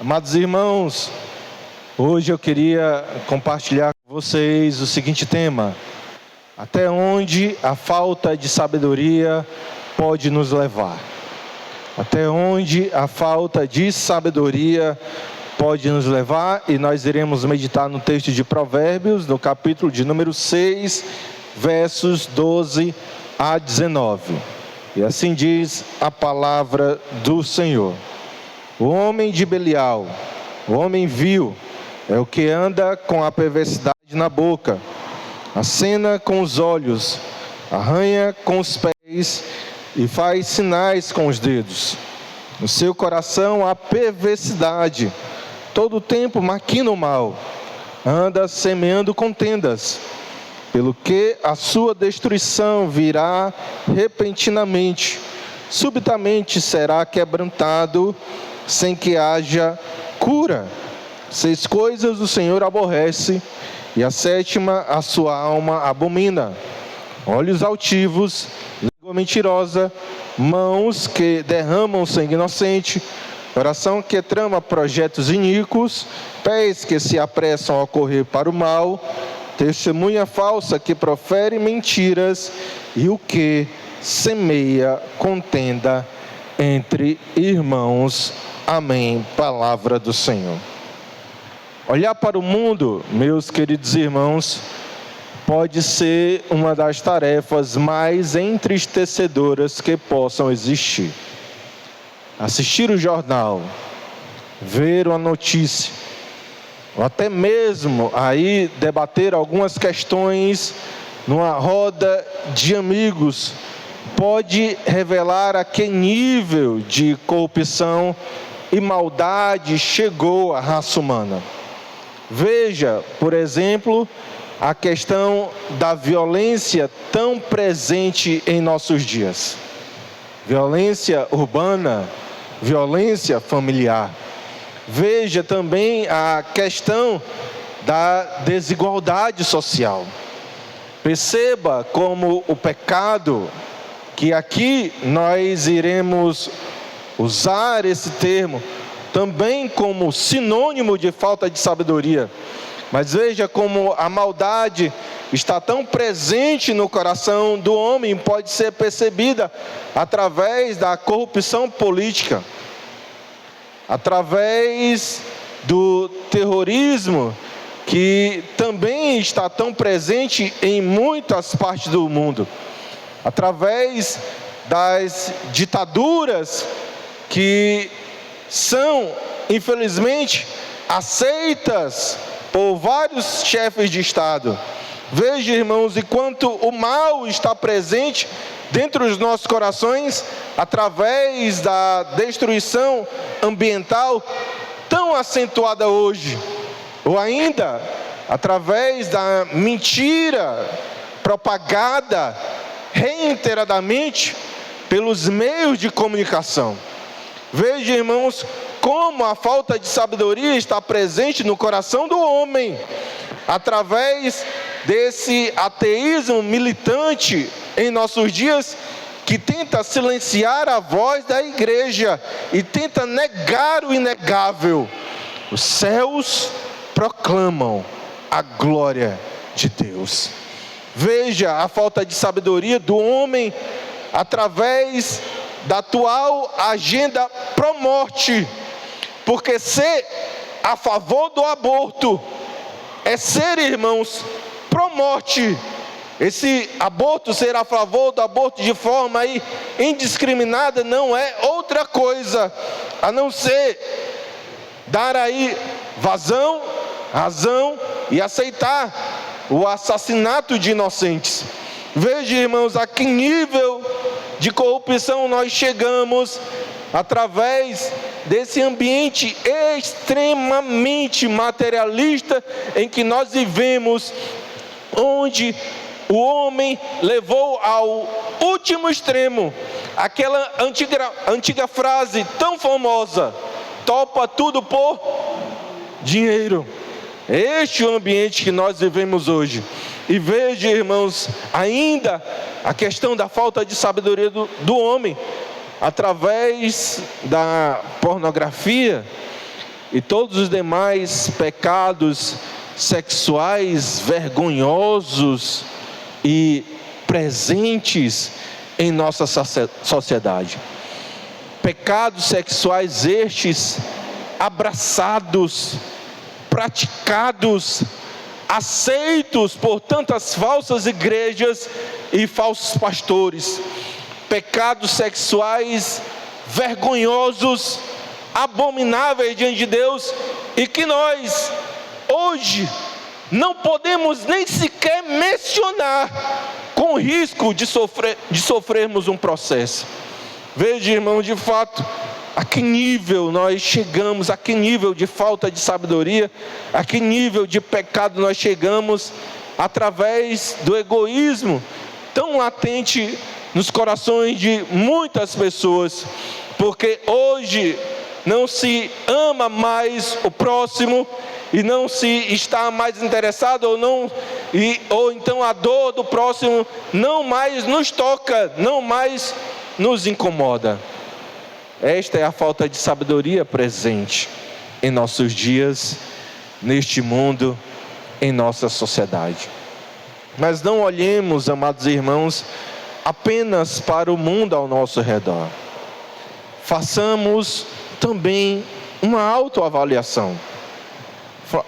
Amados irmãos, hoje eu queria compartilhar com vocês o seguinte tema: até onde a falta de sabedoria pode nos levar? Até onde a falta de sabedoria pode nos levar? E nós iremos meditar no texto de Provérbios, no capítulo de número 6, versos 12 a 19. E assim diz a palavra do Senhor: o homem de Belial, o homem vil, é o que anda com a perversidade na boca, acena com os olhos, arranha com os pés e faz sinais com os dedos. No seu coração há perversidade, todo o tempo maquina o mal, anda semeando contendas, pelo que a sua destruição virá repentinamente, subitamente será quebrantado, sem que haja cura. 6 coisas o Senhor aborrece, e a 7ª a sua alma abomina: olhos altivos, língua mentirosa, mãos que derramam sangue inocente, coração que trama projetos iníquos, pés que se apressam a correr para o mal, testemunha falsa que profere mentiras, e o que semeia contenda entre irmãos. Amém. Palavra do Senhor. Olhar para o mundo, meus queridos irmãos, pode ser uma das tarefas mais entristecedoras que possam existir. Assistir o jornal, ver uma notícia, ou até mesmo aí debater algumas questões numa roda de amigos, pode revelar a que nível de corrupção e maldade chegou a raça humana. Veja, por exemplo, a questão da violência tão presente em nossos dias. Violência urbana, violência familiar. Veja também a questão da desigualdade social. Perceba como o pecado, que aqui nós iremos usar esse termo também como sinônimo de falta de sabedoria, mas veja como a maldade está tão presente no coração do homem, pode ser percebida através da corrupção política, através do terrorismo, que também está tão presente em muitas partes do mundo, através das ditaduras que são, infelizmente, aceitas por vários chefes de Estado. Veja, irmãos, enquanto o mal está presente dentro dos nossos corações, através da destruição ambiental tão acentuada hoje, ou ainda através da mentira propagada reiteradamente pelos meios de comunicação. Veja, irmãos, como a falta de sabedoria está presente no coração do homem, através desse ateísmo militante em nossos dias, que tenta silenciar a voz da igreja e tenta negar o inegável. Os céus proclamam a glória de Deus. Veja a falta de sabedoria do homem através da atual agenda pró-morte, porque ser a favor do aborto é ser, irmãos, pró-morte. Esse aborto, ser a favor do aborto de forma aí indiscriminada, não é outra coisa a não ser dar aí razão e aceitar o assassinato de inocentes. Veja, irmãos, a que nível de corrupção nós chegamos através desse ambiente extremamente materialista em que nós vivemos, onde o homem levou ao último extremo aquela antiga frase tão famosa: topa tudo por dinheiro. Este é o ambiente que nós vivemos hoje. E veja, irmãos, ainda a questão da falta de sabedoria do homem, através da pornografia e todos os demais pecados sexuais vergonhosos e presentes em nossa sociedade. Pecados sexuais estes abraçados, praticados, aceitos por tantas falsas igrejas e falsos pastores. Pecados sexuais vergonhosos, abomináveis diante de Deus, e que nós hoje não podemos nem sequer mencionar, com risco de sofrermos um processo. Veja, irmão, de fato, a que nível nós chegamos, a que nível de falta de sabedoria, a que nível de pecado nós chegamos, através do egoísmo tão latente nos corações de muitas pessoas, porque hoje não se ama mais o próximo, e não se está mais interessado, ou então a dor do próximo não mais nos toca, não mais nos incomoda. Esta é a falta de sabedoria presente em nossos dias, neste mundo, em nossa sociedade. Mas não olhemos, amados irmãos, apenas para o mundo ao nosso redor. Façamos também uma autoavaliação.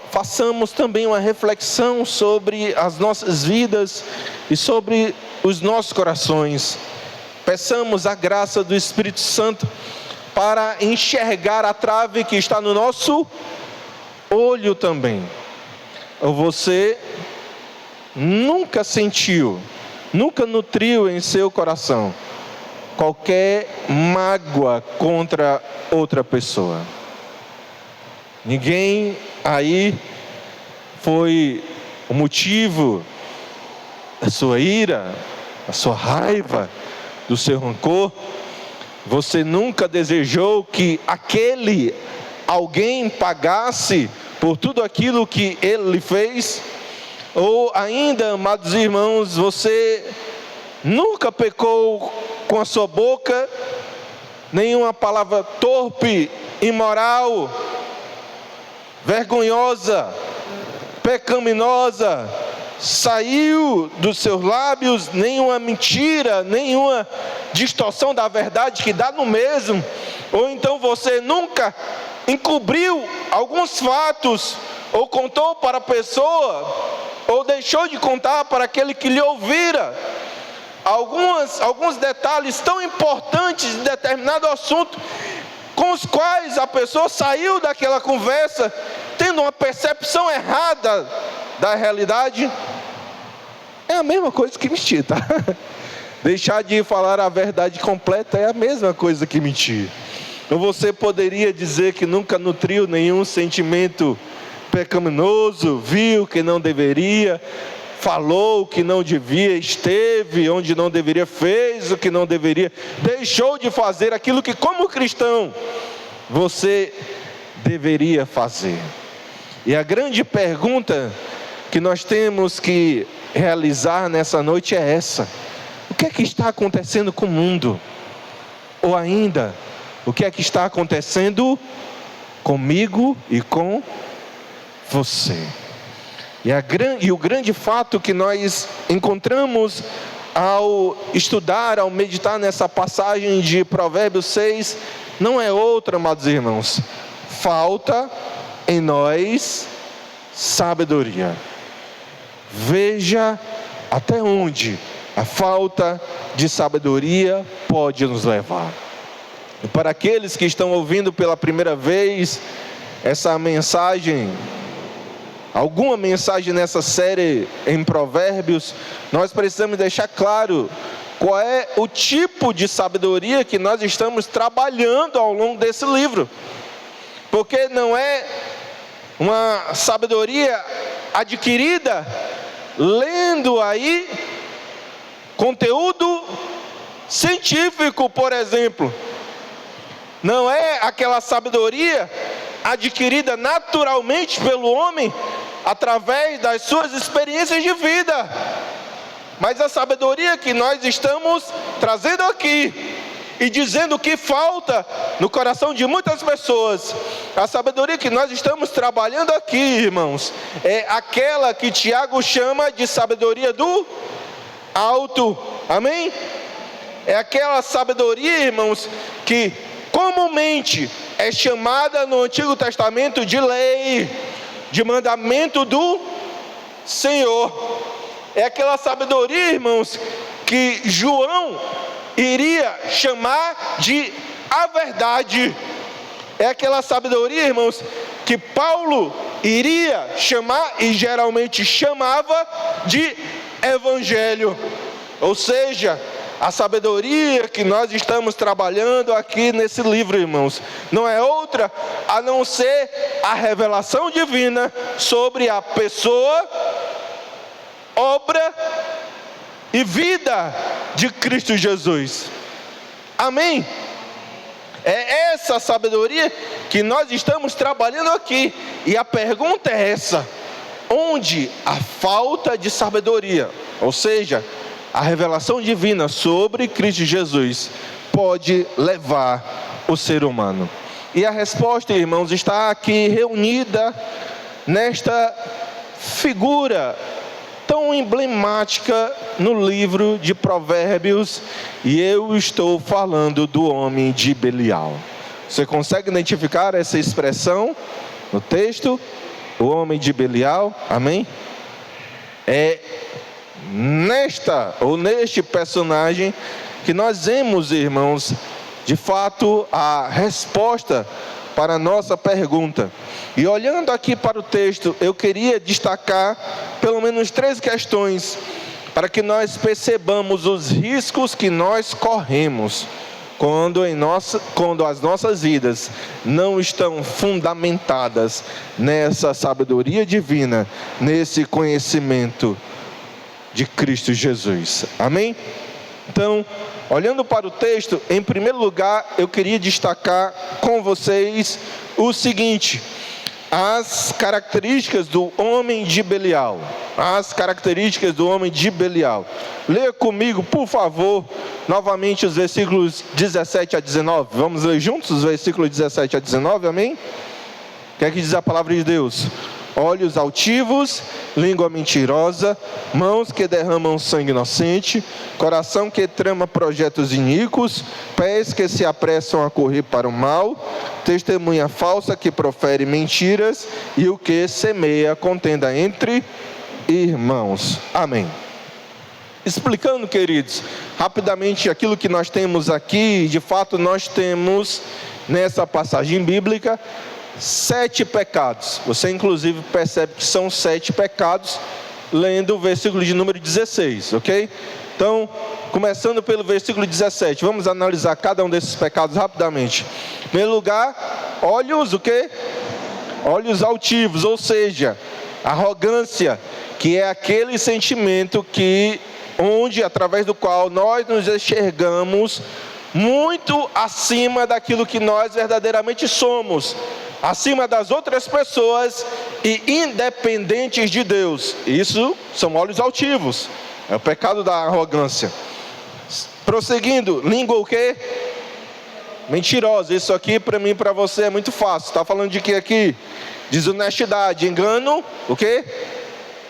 Façamos também uma reflexão sobre as nossas vidas e sobre os nossos corações. Peçamos a graça do Espírito Santo para enxergar a trave que está no nosso olho também. Ou você nunca sentiu, nunca nutriu em seu coração qualquer mágoa contra outra pessoa? Ninguém aí foi o motivo da sua ira, da sua raiva, do seu rancor? Você nunca desejou que alguém pagasse por tudo aquilo que ele lhe fez? Ou ainda, amados irmãos, você nunca pecou com a sua boca, nenhuma palavra torpe, imoral, vergonhosa, pecaminosa saiu dos seus lábios, nenhuma mentira, nenhuma distorção da verdade que dá no mesmo? Ou então você nunca encobriu alguns fatos, ou contou para a pessoa, ou deixou de contar para aquele que lhe ouvira alguns detalhes tão importantes de determinado assunto, com os quais a pessoa saiu daquela conversa tendo uma percepção errada da realidade? É a mesma coisa que mentir, tá? Deixar de falar a verdade completa é a mesma coisa que mentir. Então você poderia dizer que nunca nutriu nenhum sentimento pecaminoso, viu o que não deveria, falou o que não devia, esteve onde não deveria, fez o que não deveria, deixou de fazer aquilo que, como cristão, você deveria fazer. E a grande pergunta que nós temos que realizar nessa noite é essa: o que é que está acontecendo com o mundo? Ou ainda, o que é que está acontecendo comigo e com você? E o grande fato que nós encontramos ao estudar, ao meditar nessa passagem de Provérbios 6, não é outra, amados irmãos: falta em nós sabedoria. Veja até onde a falta de sabedoria pode nos levar. E para aqueles que estão ouvindo pela primeira vez essa mensagem, alguma mensagem nessa série em Provérbios, nós precisamos deixar claro qual é o tipo de sabedoria que nós estamos trabalhando ao longo desse livro. Porque não é uma sabedoria adquirida lendo aí conteúdo científico, por exemplo. Não é aquela sabedoria adquirida naturalmente pelo homem através das suas experiências de vida. Mas a sabedoria que nós estamos trazendo aqui e dizendo que falta no coração de muitas pessoas. A sabedoria que nós estamos trabalhando aqui, irmãos, é aquela que Tiago chama de sabedoria do alto. Amém? É aquela sabedoria, irmãos, que comumente é chamada no Antigo Testamento de lei, de mandamento do Senhor. É aquela sabedoria, irmãos, que João iria chamar de a verdade. É aquela sabedoria, irmãos, que Paulo iria chamar e geralmente chamava de evangelho. Ou seja, a sabedoria que nós estamos trabalhando aqui nesse livro, irmãos, não é outra a não ser a revelação divina sobre a pessoa, obra e vida de Cristo Jesus. Amém? É essa sabedoria que nós estamos trabalhando aqui. E a pergunta é essa: onde a falta de sabedoria, ou seja, a revelação divina sobre Cristo Jesus, pode levar o ser humano? E a resposta, irmãos, está aqui reunida nesta figura tão emblemática no livro de Provérbios, e eu estou falando do homem de Belial. Você consegue identificar essa expressão no texto? O homem de Belial, amém? É neste personagem que nós vemos, irmãos, de fato a resposta para a nossa pergunta. E olhando aqui para o texto, eu queria destacar pelo menos 3 questões para que nós percebamos os riscos que nós corremos quando as nossas vidas não estão fundamentadas nessa sabedoria divina, nesse conhecimento de Cristo Jesus. Amém? Então, olhando para o texto, em primeiro lugar, eu queria destacar com vocês o seguinte: as características do homem de Belial. As características do homem de Belial. Leia comigo, por favor, novamente os versículos 17 a 19. Vamos ler juntos os versículos 17 a 19, amém? O que é que diz a palavra de Deus? Olhos altivos, língua mentirosa, mãos que derramam sangue inocente, coração que trama projetos iníquos, pés que se apressam a correr para o mal, testemunha falsa que profere mentiras, e o que semeia contenda entre irmãos. Amém. Explicando, queridos, rapidamente aquilo que nós temos aqui, de fato nós temos nessa passagem bíblica 7 pecados. Você inclusive percebe que são 7 pecados lendo o versículo de número 16, ok? Então, começando pelo versículo 17, vamos analisar cada um desses pecados rapidamente. Em primeiro lugar, olhos, o quê? Olhos altivos, ou seja, arrogância, que é aquele sentimento através do qual nós nos enxergamos muito acima daquilo que nós verdadeiramente somos, acima das outras pessoas e independentes de Deus. Isso são olhos altivos, é o pecado da arrogância. Prosseguindo, língua o quê? Mentirosa. Isso aqui para mim e para você é muito fácil. Está falando de quê aqui? Desonestidade, engano, o quê?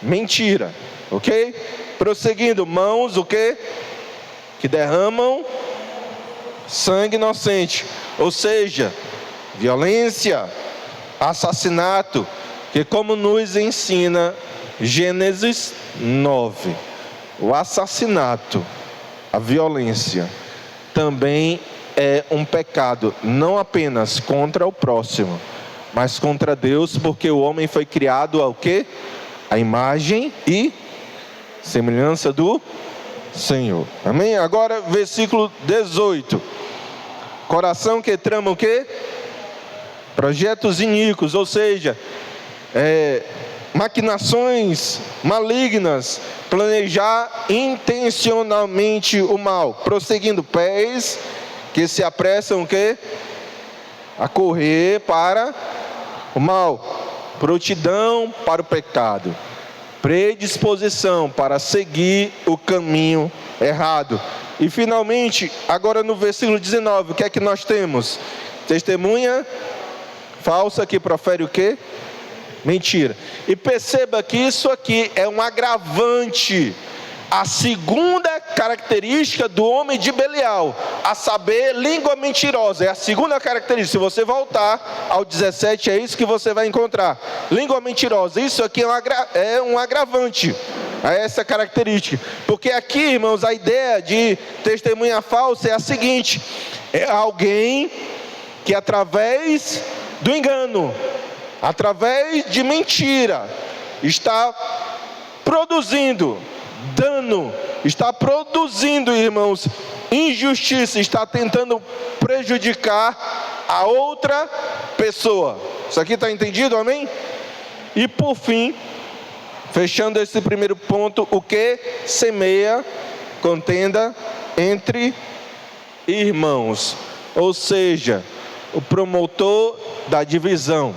Mentira, ok? Prosseguindo, mãos o quê? Que derramam sangue inocente, ou seja, violência, assassinato, que como nos ensina Gênesis 9, o assassinato, a violência, também é um pecado, não apenas contra o próximo, mas contra Deus, porque o homem foi criado ao quê? A imagem e semelhança do Senhor. Amém? Agora, versículo 18. Coração que trama o quê? Projetos iníquos, ou seja, maquinações malignas, planejar intencionalmente o mal. Prosseguindo, pés que se apressam o quê? A correr para o mal, prontidão para o pecado, predisposição para seguir o caminho errado, E finalmente, agora no versículo 19, o que é que nós temos? Testemunha falsa que profere o quê? Mentira. E perceba que isso aqui é um agravante. A segunda característica do homem de Belial, a saber, língua mentirosa, é a segunda característica. Se você voltar ao 17, é isso que você vai encontrar. Língua mentirosa, isso aqui é um agravante a essa característica. Porque aqui, irmãos, a ideia de testemunha falsa é a seguinte: é alguém que através do engano, através de mentira, está produzindo dano, está produzindo, irmãos, injustiça, está tentando prejudicar a outra pessoa. Isso aqui está entendido, amém? E por fim, fechando esse primeiro ponto, o que semeia contenda entre irmãos, ou seja, o promotor da divisão,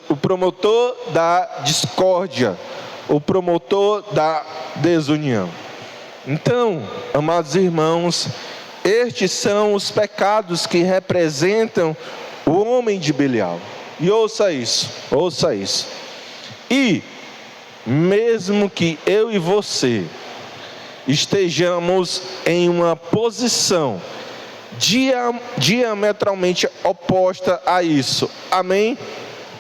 o promotor da discórdia, o promotor da desunião. Então, amados irmãos, estes são os pecados que representam o homem de Belial. E ouça isso. E mesmo que eu e você estejamos em uma posição diametralmente oposta a isso, amém?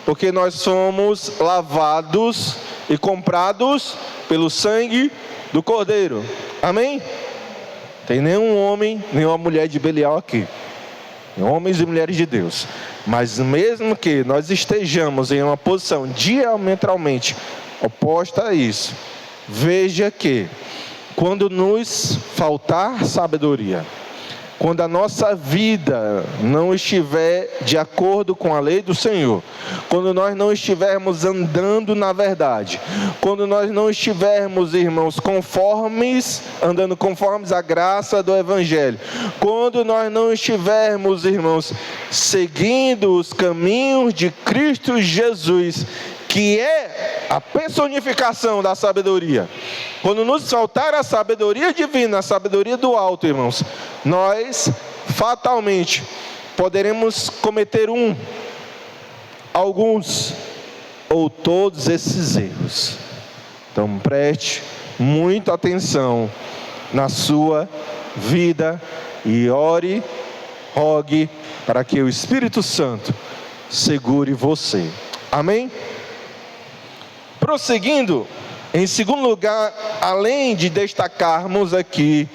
Porque nós somos lavados e comprados pelo sangue do Cordeiro, amém? Tem nenhum homem, nenhuma mulher de Belial aqui, homens e mulheres de Deus. Mas mesmo que nós estejamos em uma posição diametralmente oposta a isso, veja que quando nos faltar sabedoria, quando a nossa vida não estiver de acordo com a lei do Senhor, quando nós não estivermos andando na verdade, quando nós não estivermos, irmãos, andando conformes à graça do Evangelho, quando nós não estivermos, irmãos, seguindo os caminhos de Cristo Jesus, que é a personificação da sabedoria, quando nos faltar a sabedoria divina, a sabedoria do alto, irmãos, nós fatalmente poderemos cometer alguns ou todos esses erros. Então preste muita atenção na sua vida e rogue para que o Espírito Santo segure você. Amém? Prosseguindo, em segundo lugar, além de destacarmos aqui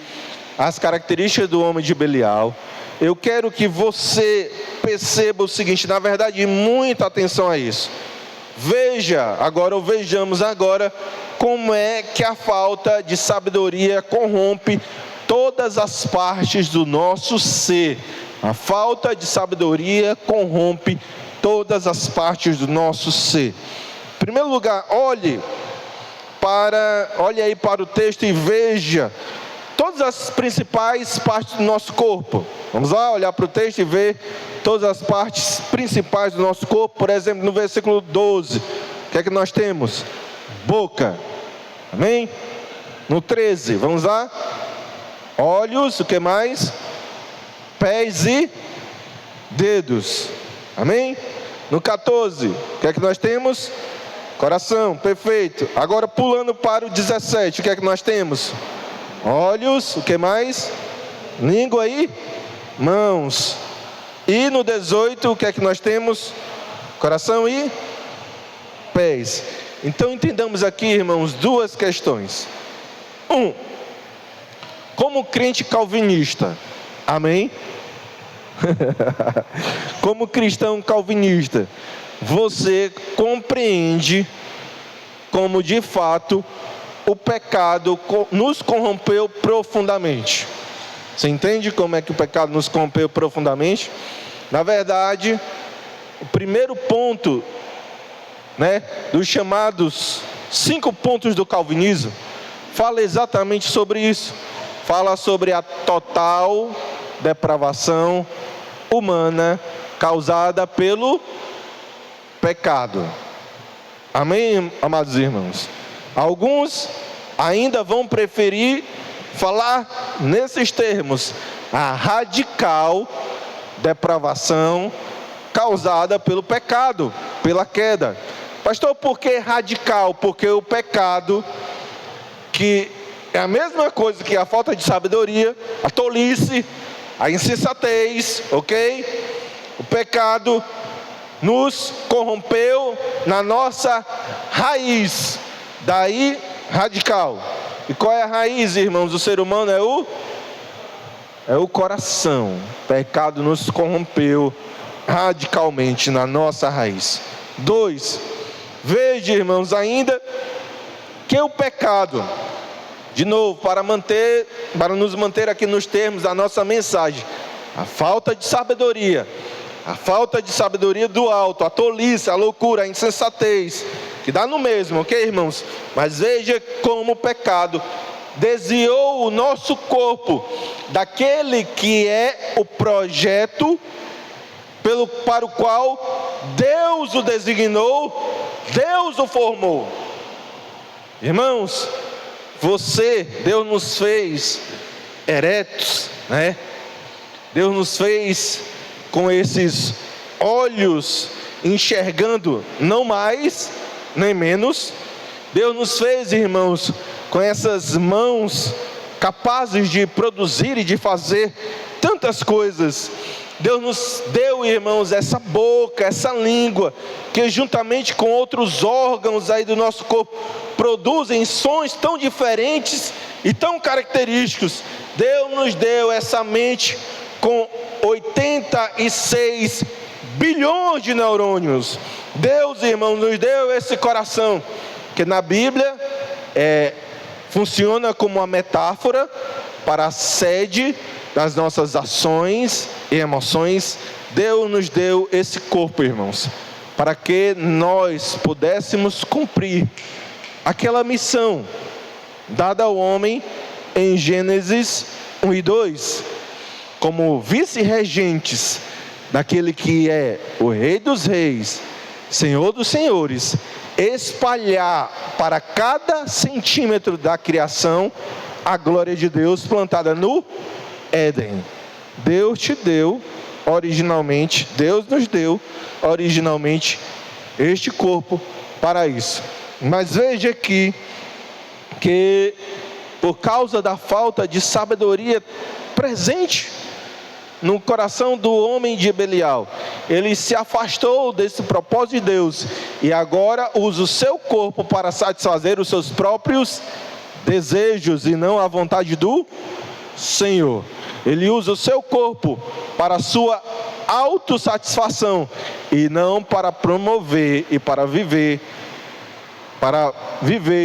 as características do homem de Belial, eu quero que você perceba o seguinte, na verdade, muita atenção a isso. Vejamos agora como é que a falta de sabedoria corrompe todas as partes do nosso ser. A falta de sabedoria corrompe todas as partes do nosso ser. Em primeiro lugar, olhe aí para o texto e veja todas as principais partes do nosso corpo. Vamos lá, olhar para o texto e ver todas as partes principais do nosso corpo. Por exemplo, no versículo 12, o que é que nós temos? Boca, amém? No 13, vamos lá? Olhos, o que mais? Pés e dedos, amém? No 14, o que é que nós temos? Coração, perfeito. Agora pulando para o 17, o que é que nós temos? Olhos, o que mais? Língua e mãos. E no 18, o que é que nós temos? Coração e pés. Então entendamos aqui, irmãos, duas questões. Como crente calvinista, amém? Como cristão calvinista, você compreende como de fato o pecado nos corrompeu profundamente. Você entende como é que o pecado nos corrompeu profundamente? Na verdade, o primeiro ponto, dos chamados 5 pontos do calvinismo, fala exatamente sobre isso. Fala sobre a total depravação humana causada pelo pecado. Amém, amados irmãos? Alguns ainda vão preferir falar nesses termos: a radical depravação causada pelo pecado, pela queda. Pastor, por que radical? Porque o pecado, que é a mesma coisa que a falta de sabedoria, a tolice, a insensatez, ok? O pecado nos corrompeu na nossa raiz, daí radical. E qual é a raiz, irmãos, do ser humano? É o coração. O pecado nos corrompeu radicalmente na nossa raiz. 2, veja, irmãos, ainda que o pecado, de novo, para nos manter aqui nos termos da nossa mensagem, a falta de sabedoria do alto, a tolice, a loucura, a insensatez, que dá no mesmo, ok, irmãos? Mas veja como o pecado desviou o nosso corpo daquele que é o projeto para o qual Deus o designou, Deus o formou. Irmãos, Deus nos fez eretos, né? Deus nos fez com esses olhos enxergando, não mais nem menos. Deus nos fez, irmãos, com essas mãos capazes de produzir e de fazer tantas coisas. Deus nos deu, irmãos, essa boca, essa língua, que juntamente com outros órgãos aí do nosso corpo, produzem sons tão diferentes e tão característicos. Deus nos deu essa mente com 86 bilhões de neurônios. Deus, irmãos, nos deu esse coração, que na Bíblia funciona como uma metáfora para a sede das nossas ações e emoções. Deus nos deu esse corpo, irmãos, para que nós pudéssemos cumprir aquela missão dada ao homem em Gênesis 1 e 2, como vice-regentes daquele que é o Rei dos Reis, Senhor dos Senhores, espalhar para cada centímetro da criação a glória de Deus plantada no Éden. Deus nos deu originalmente este corpo para isso. Mas veja aqui que por causa da falta de sabedoria presente no coração do homem de Belial, ele se afastou desse propósito de Deus e agora usa o seu corpo para satisfazer os seus próprios desejos e não a vontade do Senhor. Ele usa o seu corpo para a sua autossatisfação e não para promover e para viver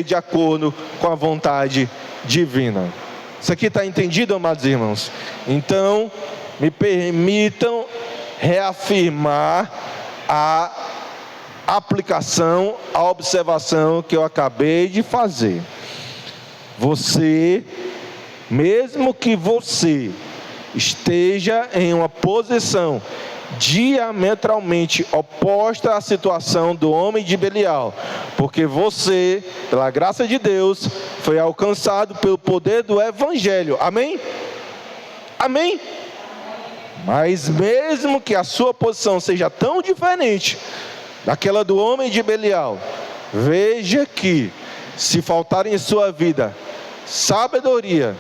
de acordo com a vontade divina. Isso aqui está entendido, amados irmãos? Então, me permitam reafirmar a aplicação, a observação que eu acabei de fazer. Mesmo que você esteja em uma posição diametralmente oposta à situação do homem de Belial, porque você, pela graça de Deus, foi alcançado pelo poder do Evangelho, amém? Amém? Mas mesmo que a sua posição seja tão diferente daquela do homem de Belial, veja que se faltar em sua vida sabedoria,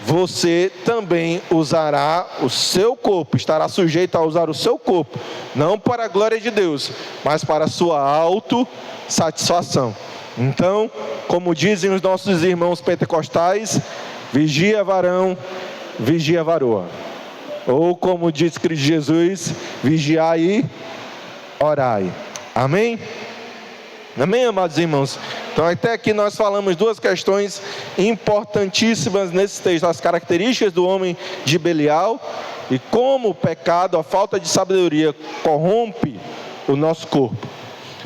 você também usará o seu corpo, estará sujeito a usar o seu corpo, não para a glória de Deus, mas para a sua autossatisfação. Então, como dizem os nossos irmãos pentecostais, vigia varão, vigia varoa. Ou como diz Cristo Jesus, vigiai e orai. Amém? Amém, amados irmãos? Então até aqui nós falamos duas questões importantíssimas nesse texto: as características do homem de Belial e como o pecado, a falta de sabedoria corrompe o nosso corpo.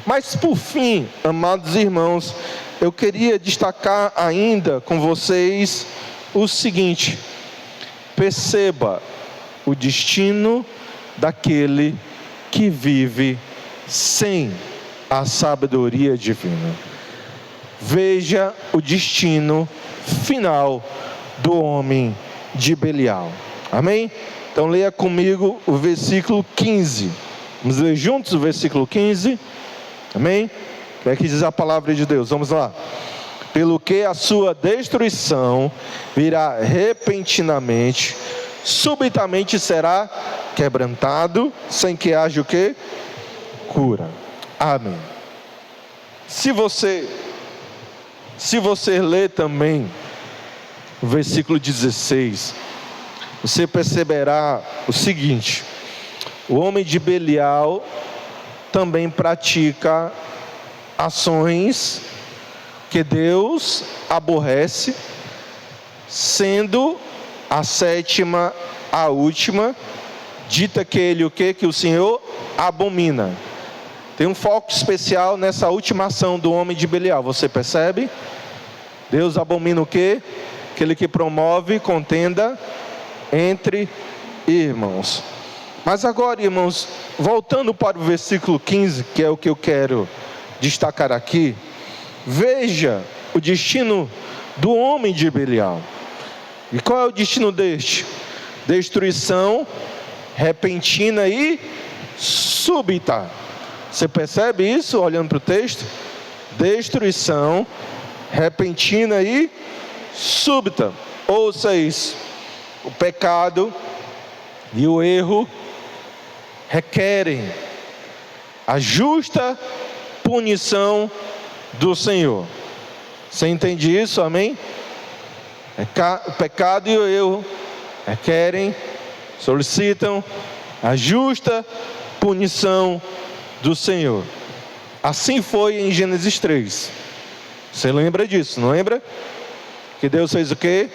Mas por fim, amados irmãos, eu queria destacar ainda com vocês o seguinte: perceba o destino daquele que vive sem a sabedoria divina. Veja o destino final do homem de Belial. Amém? Então leia comigo o versículo 15. Vamos ler juntos o versículo 15. Amém? O que é que diz a palavra de Deus? Vamos lá. Pelo que a sua destruição virá repentinamente, subitamente será quebrantado, sem que haja o quê? Cura. Amém. Se você ler também o versículo 16, você perceberá o seguinte: o homem de Belial também pratica ações que Deus aborrece, sendo a sétima a última, dita que ele o que? Que o Senhor abomina. Tem um foco especial nessa última ação do homem de Belial, você percebe? Deus abomina o que? Aquele que promove contenda entre irmãos. Mas agora, irmãos, voltando para o versículo 15, que é o que eu quero destacar aqui, veja o destino do homem de Belial. E qual é o destino deste? Destruição repentina e súbita. Você percebe isso olhando para o texto? Destruição repentina e súbita. Ouça isso: o pecado e o erro requerem a justa punição do Senhor. Você entende isso? Amém? O pecado e o erro requerem, solicitam a justa punição do Senhor. Assim foi em Gênesis 3. Você lembra disso, não lembra? Que Deus fez o quê?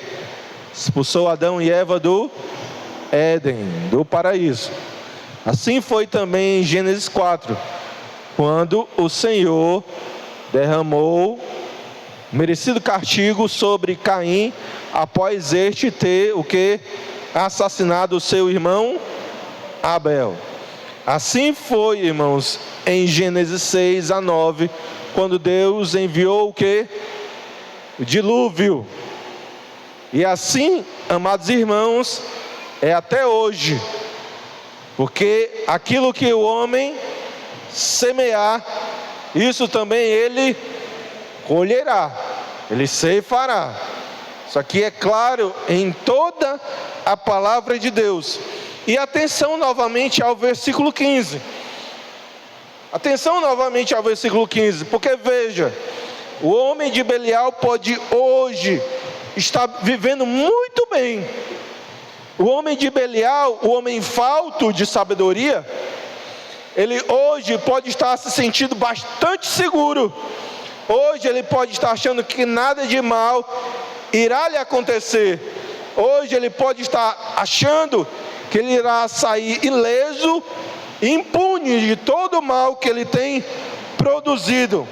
Expulsou Adão e Eva do Éden, do paraíso. Assim foi também em Gênesis 4, quando o Senhor derramou merecido castigo sobre Caim, após este ter o que? Assassinado o seu irmão Abel. Assim foi, irmãos, em Gênesis 6 a 9, quando Deus enviou o que? O dilúvio. E assim, amados irmãos, é até hoje. Porque aquilo que o homem semear, isso também ele colherá, ele ceifará. Isso aqui é claro em toda a palavra de Deus. E atenção novamente ao versículo 15. Atenção novamente ao versículo 15, porque veja, o homem de Belial pode hoje estar vivendo muito bem. O homem de Belial, o homem falto de sabedoria, ele hoje pode estar se sentindo bastante seguro. Hoje ele pode estar achando que nada de mal irá lhe acontecer. Hoje ele pode estar achando que ele irá sair ileso, impune de todo o mal que ele tem produzido.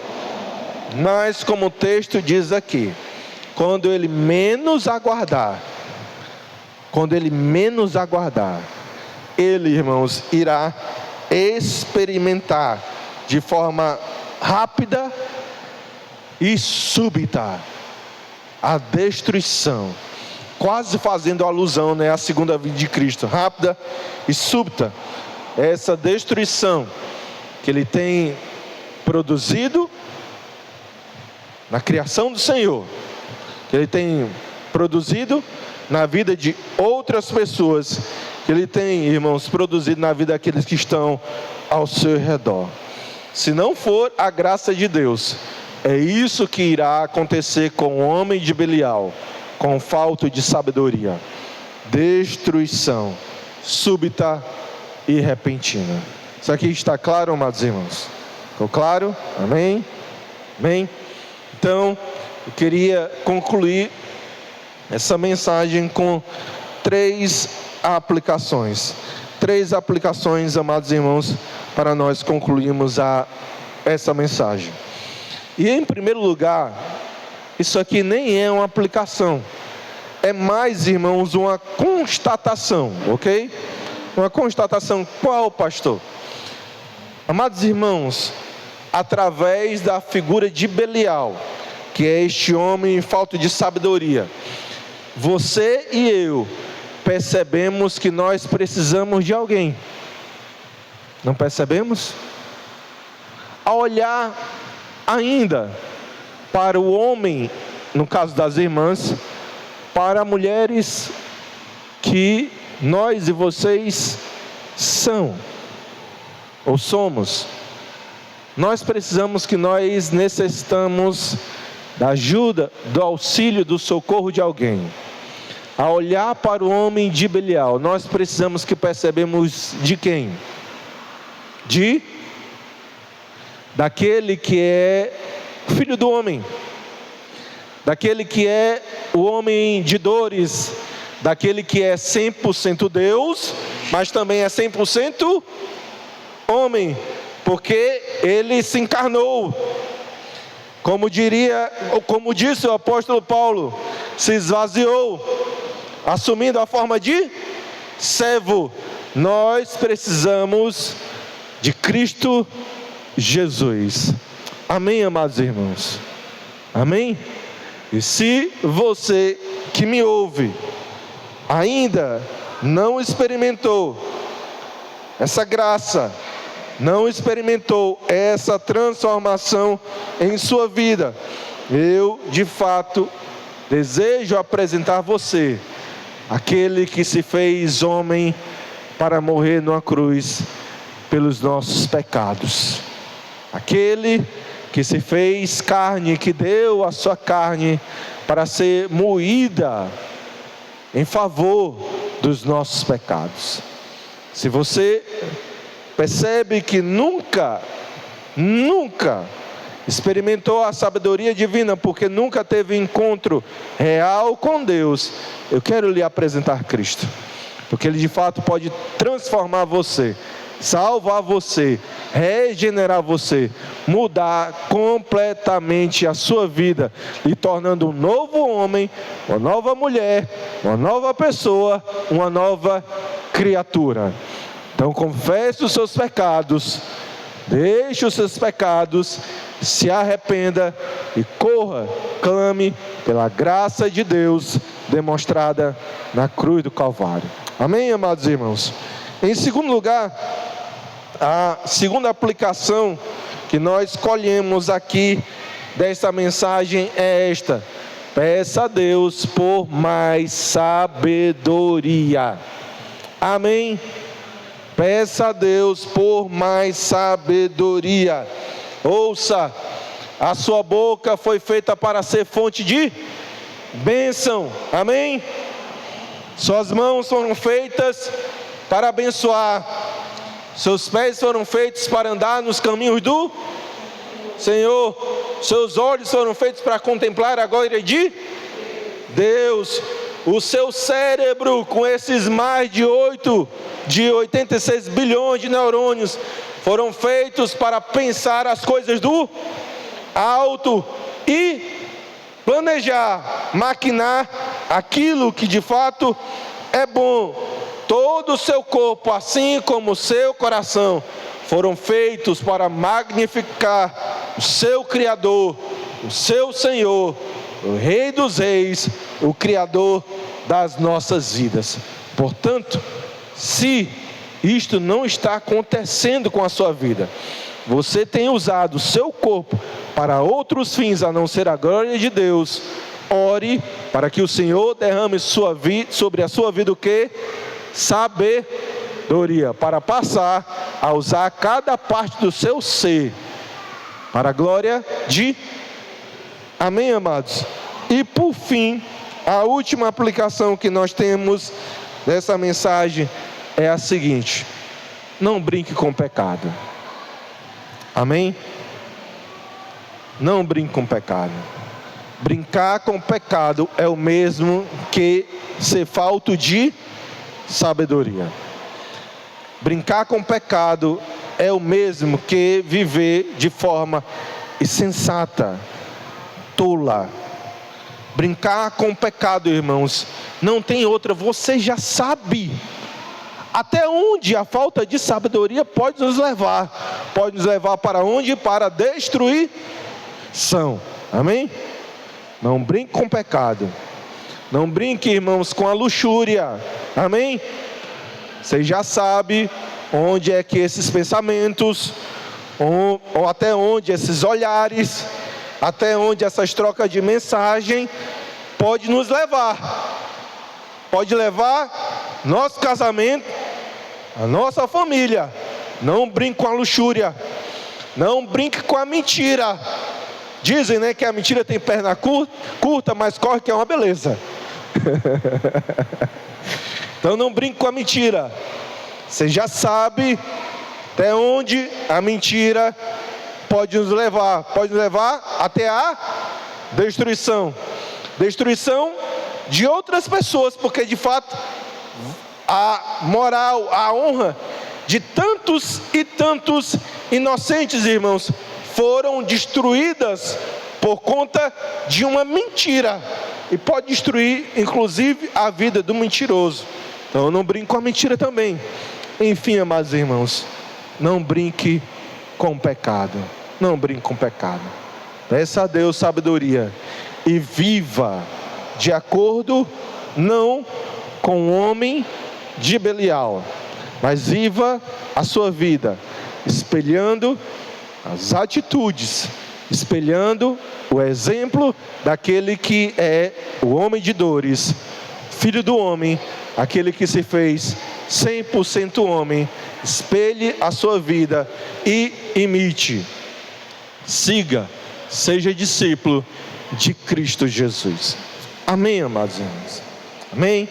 Mas como o texto diz aqui, quando ele menos aguardar, ele, irmãos, irá experimentar de forma rápida e súbita a destruição, quase fazendo alusão, à segunda vinda de Cristo, rápida e súbita. Essa destruição que ele tem produzido na criação do Senhor, que ele tem produzido na vida de outras pessoas, que ele tem, irmãos, produzido na vida daqueles que estão ao seu redor. Se não for a graça de Deus, é isso que irá acontecer com o homem de Belial, com falta de sabedoria: destruição súbita e repentina. Isso aqui está claro, amados irmãos? Ficou claro? Amém? Amém? Então, eu queria concluir essa mensagem com três aplicações. Três aplicações, amados irmãos, para nós concluirmos essa mensagem. E em primeiro lugar, isso aqui nem é uma aplicação, é mais, irmãos, uma constatação, ok? Uma constatação. Qual, pastor? Amados irmãos, através da figura de Belial, que é este homem em falta de sabedoria, você e eu percebemos que nós precisamos de alguém. Não percebemos? A olhar ainda para o homem, no caso das irmãs, para mulheres que nós e vocês são ou somos, nós necessitamos da ajuda, do auxílio, do socorro de alguém. A olhar para o homem de Belial, nós precisamos que percebemos de quem? Daquele que é filho do homem, daquele que é o homem de dores, daquele que é 100% Deus, mas também é 100% homem, porque ele se encarnou. Como disse o apóstolo Paulo, se esvaziou, assumindo a forma de servo. Nós precisamos de Cristo Jesus. Amém, amados irmãos? Amém? E se você que me ouve ainda não experimentou essa graça, não experimentou essa transformação em sua vida, eu de fato desejo apresentar você aquele que se fez homem para morrer numa cruz pelos nossos pecados, aquele que se fez carne, que deu a sua carne para ser moída em favor dos nossos pecados. Se você percebe que nunca experimentou a sabedoria divina, porque nunca teve encontro real com Deus, eu quero lhe apresentar Cristo, porque Ele de fato pode transformar você, salvar você, regenerar você, mudar completamente a sua vida, lhe tornando um novo homem, uma nova mulher, uma nova pessoa, uma nova criatura. Então confesse os seus pecados, deixe os seus pecados, se arrependa e corra, clame pela graça de Deus demonstrada na cruz do Calvário. Amém, amados irmãos? Em segundo lugar, a segunda aplicação que nós colhemos aqui desta mensagem é esta: peça a Deus por mais sabedoria. Amém? Peça a Deus por mais sabedoria. Ouça, a sua boca foi feita para ser fonte de bênção. Amém? Suas mãos foram feitas para abençoar. Seus pés foram feitos para andar nos caminhos do Senhor. Seus olhos foram feitos para contemplar a glória de Deus. O seu cérebro, com esses mais de 86 bilhões de neurônios, foram feitos para pensar as coisas do alto e planejar, maquinar aquilo que de fato é bom. Todo o seu corpo, assim como o seu coração, foram feitos para magnificar o seu Criador, o seu Senhor, o Rei dos Reis, o Criador das nossas vidas. Portanto, se isto não está acontecendo com a sua vida, você tem usado o seu corpo para outros fins a não ser a glória de Deus, ore para que o Senhor derrame sobre a sua vida o que? Sabedoria, para passar a usar cada parte do seu ser para a glória de... Amém, amados? E por fim, a última aplicação que nós temos dessa mensagem é a seguinte: não brinque com o pecado. Amém? Não brinque com o pecado. Brincar com o pecado é o mesmo que ser falto de sabedoria. Brincar com o pecado é o mesmo que viver de forma insensata, tola. Brincar com o pecado, irmãos, não tem outra. Você já sabe até onde a falta de sabedoria pode nos levar. Pode nos levar para onde? Para destruição. Amém? Não brinque com o pecado. Não brinque, irmãos, com a luxúria. Amém? Você já sabe onde é que esses pensamentos, ou até onde esses olhares, até onde essas trocas de mensagem pode nos levar. Pode levar nosso casamento, a nossa família. Não brinque com a luxúria. Não brinque com a mentira. Dizem, né, que a mentira tem perna curta, mas corre que é uma beleza. Então não brinque com a mentira. Você já sabe até onde a mentira pode nos levar. Pode nos levar até a destruição. Destruição de outras pessoas, porque de fato a moral, a honra de tantos e tantos inocentes, irmãos, foram destruídas por conta de uma mentira. E pode destruir, inclusive, a vida do mentiroso. Então não brinque com a mentira também. Enfim, amados irmãos, não brinque com o pecado. Não brinque com o pecado. Peça a Deus sabedoria e viva de acordo, não com o homem de Belial, mas viva a sua vida espelhando as atitudes, espelhando o exemplo daquele que é o homem de dores, filho do homem, aquele que se fez 100% homem. Espelhe a sua vida e imite, siga, seja discípulo de Cristo Jesus. Amém, amados irmãos? Amém?